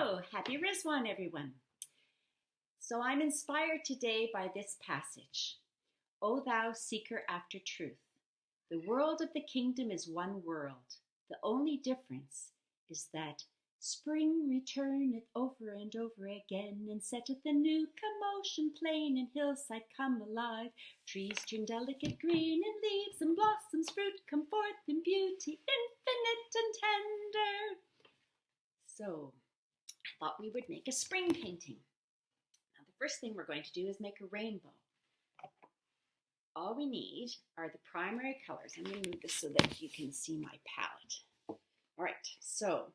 Hello, happy Rizwan, everyone. So I'm inspired today by this passage. O thou seeker after truth, the world of the kingdom is one world. The only difference is that spring returneth over and over again, and setteth a new commotion, plain and hillside come alive. Trees turn delicate green, and leaves and blossoms fruit come forth in beauty infinite and tender. So I thought we would make a spring painting. Now the first thing we're going to do is make a rainbow. All we need are the primary colors. I'm going to move this so that you can see my palette. All right, so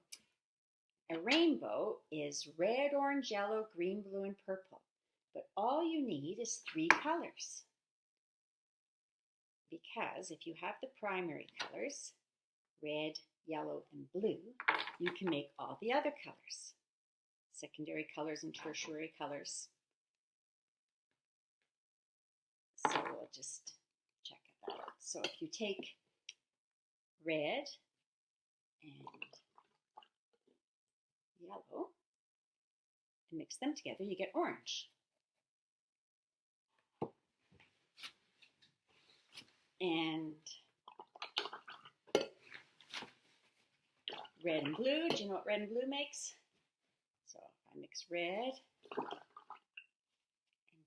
a rainbow is red, orange, yellow, green, blue, and purple. But all you need is 3 colors. Because if you have the primary colors, red, yellow, and blue, you can make all the other colors. Secondary colors and tertiary colors. So we'll just check that out. So if you take red and yellow and mix them together, you get orange. And red and blue, do you know what red and blue makes? So if I mix red and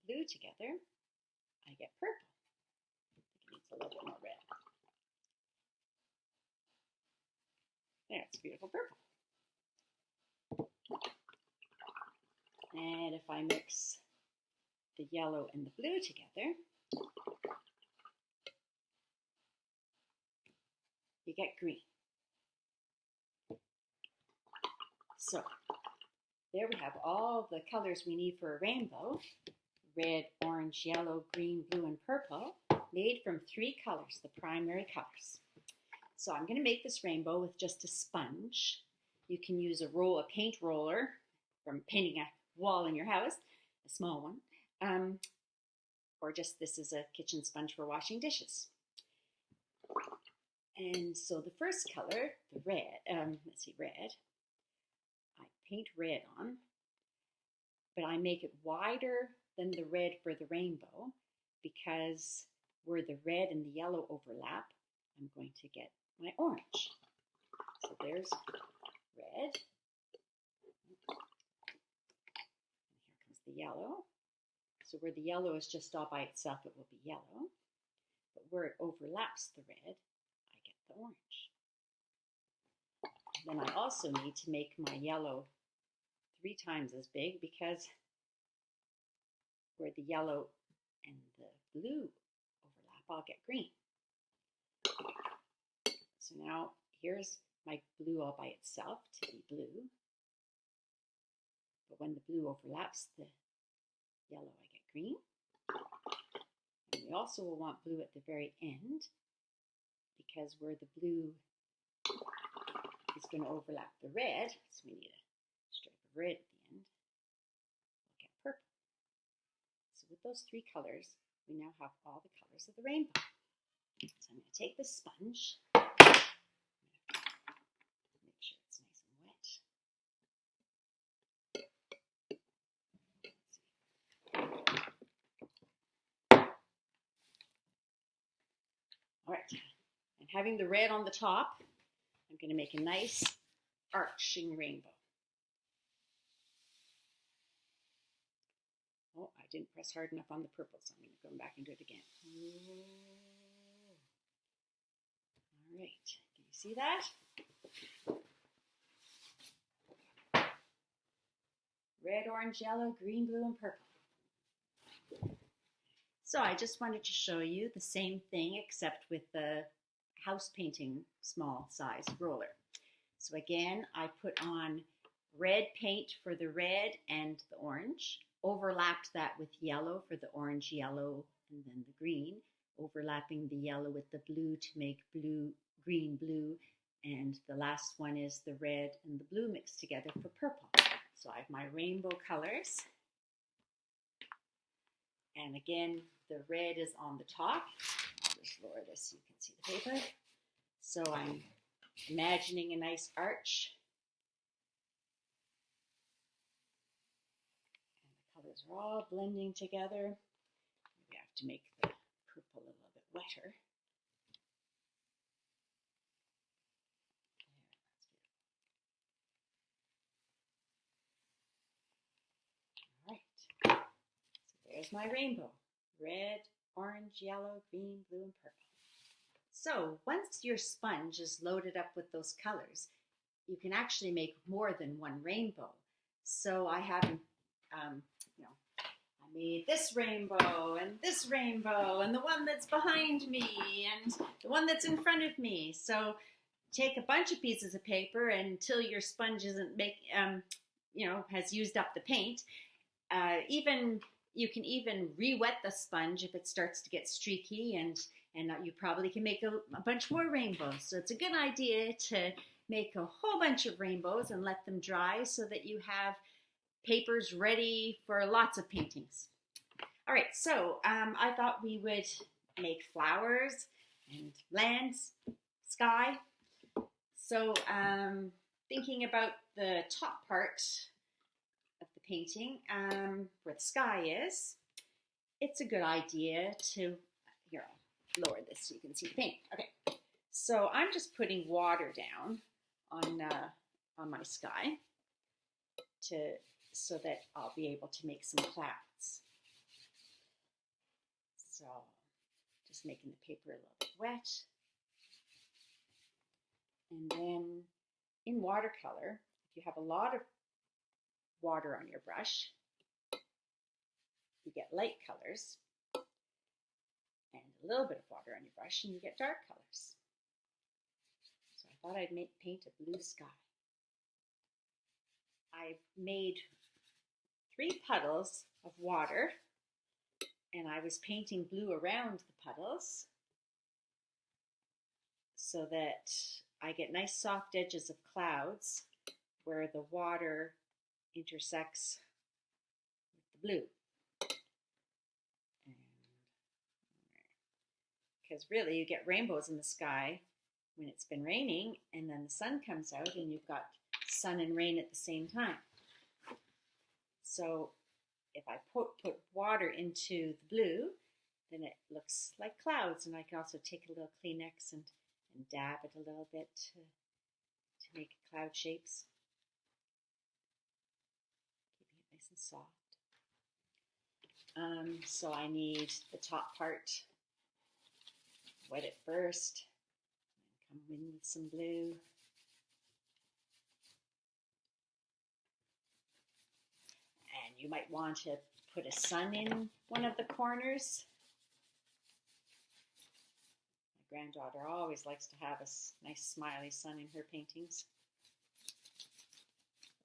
blue together, I get purple. I think it needs a little bit more red. There, it's beautiful purple. And if I mix the yellow and the blue together, you get green. So there we have all the colors we need for a rainbow. Red, orange, yellow, green, blue, and purple, made from 3 colors, the primary colors. So I'm going to make this rainbow with just a sponge. You can use a paint roller from painting a wall in your house, a small one, or just this is a kitchen sponge for washing dishes. And so the first color, the red, red, I paint red on, but I make it wider than the red for the rainbow, because where the red and the yellow overlap, I'm going to get my orange. So there's red, and here comes the yellow. So where the yellow is just all by itself, it will be yellow, but where it overlaps the red, I get the orange. Then I also need to make my yellow 3 times as big, because where the yellow and the blue overlap, I'll get green. So now here's my blue all by itself to be blue. But when the blue overlaps the yellow, I get green. And we also will want blue at the very end, because where the blue is going to overlap the red, so we need a stripe of red at the end, we'll get purple. So with those 3 colors, we now have all the colors of the rainbow. So I'm going to take the sponge, make sure it's nice and wet. All right, and having the red on the top, I'm going to make a nice arching rainbow. Oh, I didn't press hard enough on the purple, so I'm going to go back and do it again. All right, can you see that? Red, orange, yellow, green, blue, and purple. So I just wanted to show you the same thing, except with the house painting small size roller. So again, I put on red paint for the red and the orange, overlapped that with yellow for the orange, yellow, and then the green, overlapping the yellow with the blue to make blue, green, blue, and the last one is the red and the blue mixed together for purple. So I have my rainbow colors. And again, the red is on the top. I'll just lower this so you can see the paper. So I'm imagining a nice arch those are all blending together. We have to make the purple a little bit wetter. All right, so there's my rainbow. Red, orange, yellow, green, blue, and purple. So once your sponge is loaded up with those colors, you can actually make more than one rainbow. So I have, I made this rainbow and the one that's behind me and the one that's in front of me. So take a bunch of pieces of paper until your sponge isn't has used up the paint. You can even re-wet the sponge if it starts to get streaky, and you probably can make a bunch more rainbows. So it's a good idea to make a whole bunch of rainbows and let them dry so that you have papers ready for lots of paintings. All right, so I thought we would make flowers and lands, sky. So thinking about the top part of the painting, where the sky is, it's a good idea to, here, I'll lower this so you can see the paint. Okay, so I'm just putting water down on my sky so that I'll be able to make some clouds. So just making the paper a little bit wet. And then in watercolor, if you have a lot of water on your brush, you get light colors, and a little bit of water on your brush and you get dark colors. So I thought I'd paint a blue sky. I've made 3 puddles of water, and I was painting blue around the puddles so that I get nice soft edges of clouds where the water intersects with the blue. Because really you get rainbows in the sky when it's been raining, and then the sun comes out and you've got sun and rain at the same time. So if I put water into the blue, then it looks like clouds, and I can also take a little Kleenex and dab it a little bit to make cloud shapes. Keeping it nice and soft. So I need the top part, wet it first, and come in with some blue. And you might want to put a sun in one of the corners. My granddaughter always likes to have a nice smiley sun in her paintings.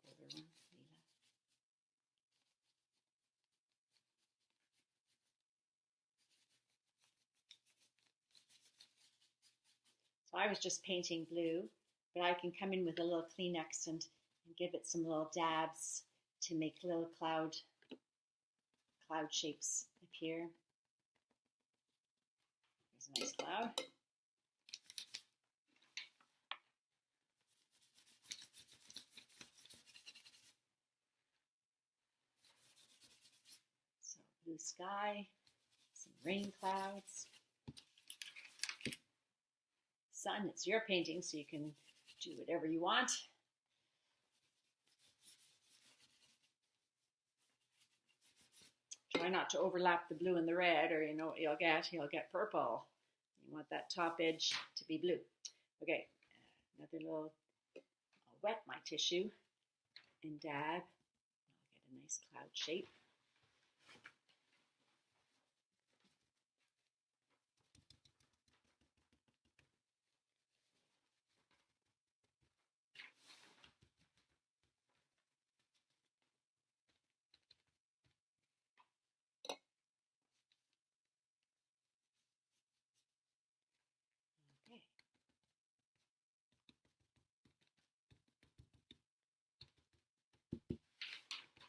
Older one, Leela. So I was just painting blue, but I can come in with a little Kleenex and give it some little dabs to make little cloud shapes appear. There's a nice cloud. So blue sky, some rain clouds. Sun, it's your painting, so you can do whatever you want. Try not to overlap the blue and the red, or you know what you'll get purple. You want that top edge to be blue. Okay, another little, I'll wet my tissue and dab. I'll get a nice cloud shape.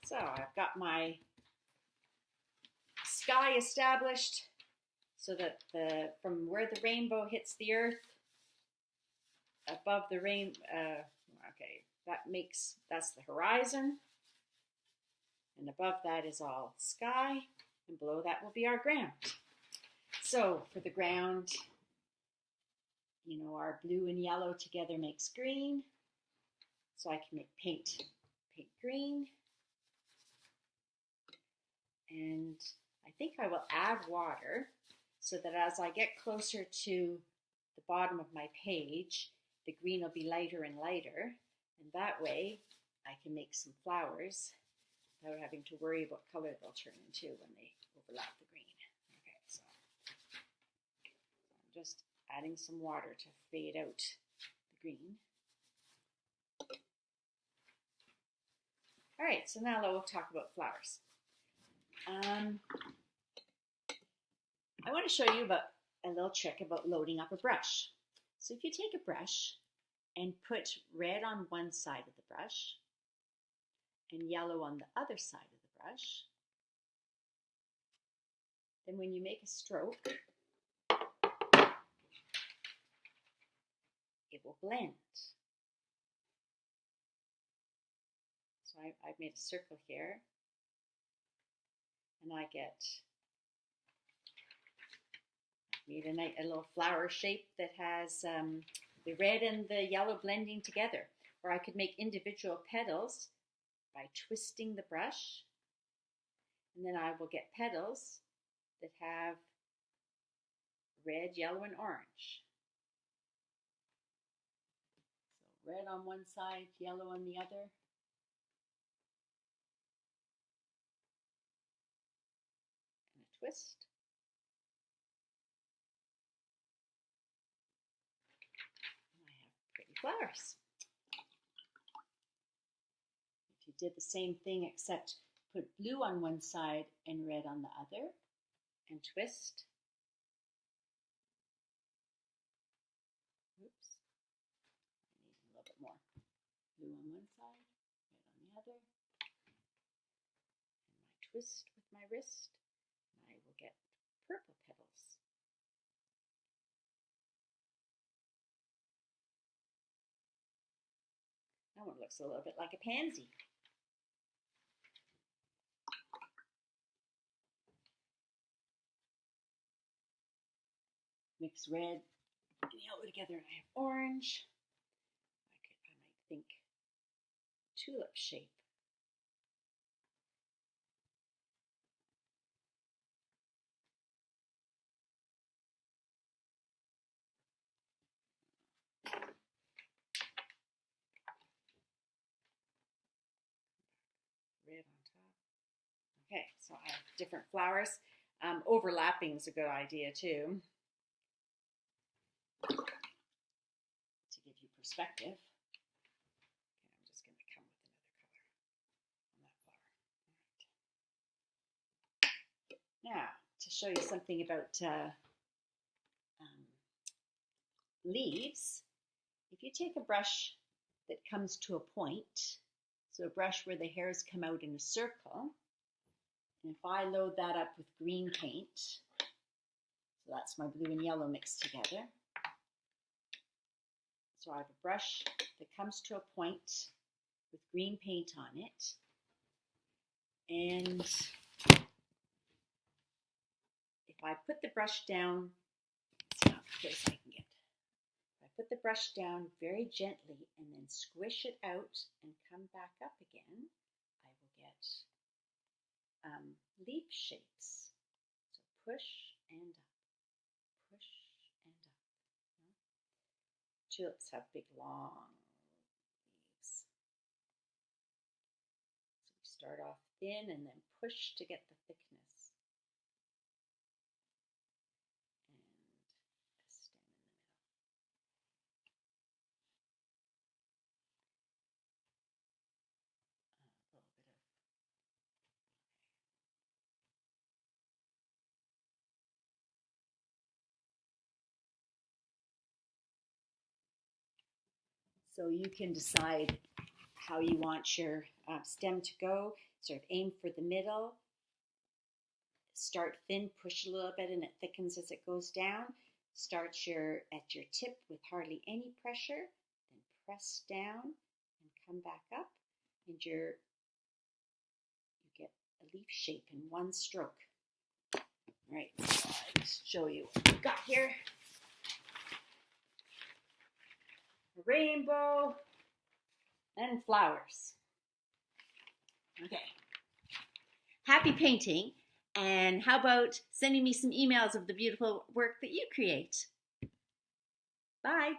So I've got my sky established so that from where the rainbow hits the earth, above the rain, okay, that's the horizon. And above that is all sky, and below that will be our ground. So for the ground, you know, our blue and yellow together makes green. So I can make paint green. And I think I will add water so that as I get closer to the bottom of my page, the green will be lighter and lighter. And that way I can make some flowers without having to worry what color they'll turn into when they overlap the green. Okay, so I'm just adding some water to fade out the green. All right, so now we'll talk about flowers. I want to show you about a little trick about loading up a brush. So if you take a brush and put red on one side of the brush and yellow on the other side of the brush, then when you make a stroke, it will blend. So I've made a circle here, and I made a little flower shape that has the red and the yellow blending together. Or I could make individual petals by twisting the brush, and then I will get petals that have red, yellow, and orange. So red on one side, yellow on the other. And a twist. And I have pretty flowers. If you did the same thing except put blue on one side and red on the other, and twist. Oops. I need a little bit more. Blue on one side, red on the other. And my twist with my wrist, and I will get purple petals. That one looks a little bit like a pansy. Mix red and yellow together, and I have orange. I might think tulip shape. Red on top. Okay, so I have different flowers. Overlapping is a good idea too, to give you perspective. Okay, I'm just going to come with another color on that flower. All right. Now, to show you something about leaves, if you take a brush that comes to a point, so a brush where the hairs come out in a circle, and if I load that up with green paint, so that's my blue and yellow mixed together. So I have a brush that comes to a point with green paint on it, and if I put the brush down, it's not as close as I can get. If I put the brush down very gently and then squish it out and come back up again, I will get leaf shapes. So push and up, push and up. Tulips have big, long leaves. So we start off thin and then push to get the thickness. And a stem in the middle. A little bit of So you can decide how you want your stem to go. Sort of aim for the middle. Start thin, push a little bit, and it thickens as it goes down. Start at your tip with hardly any pressure, then press down and come back up, and you get a leaf shape in one stroke. All right, so I'll just show you what we've got here. A rainbow and flowers. Okay. Happy painting. And how about sending me some emails of the beautiful work that you create? Bye.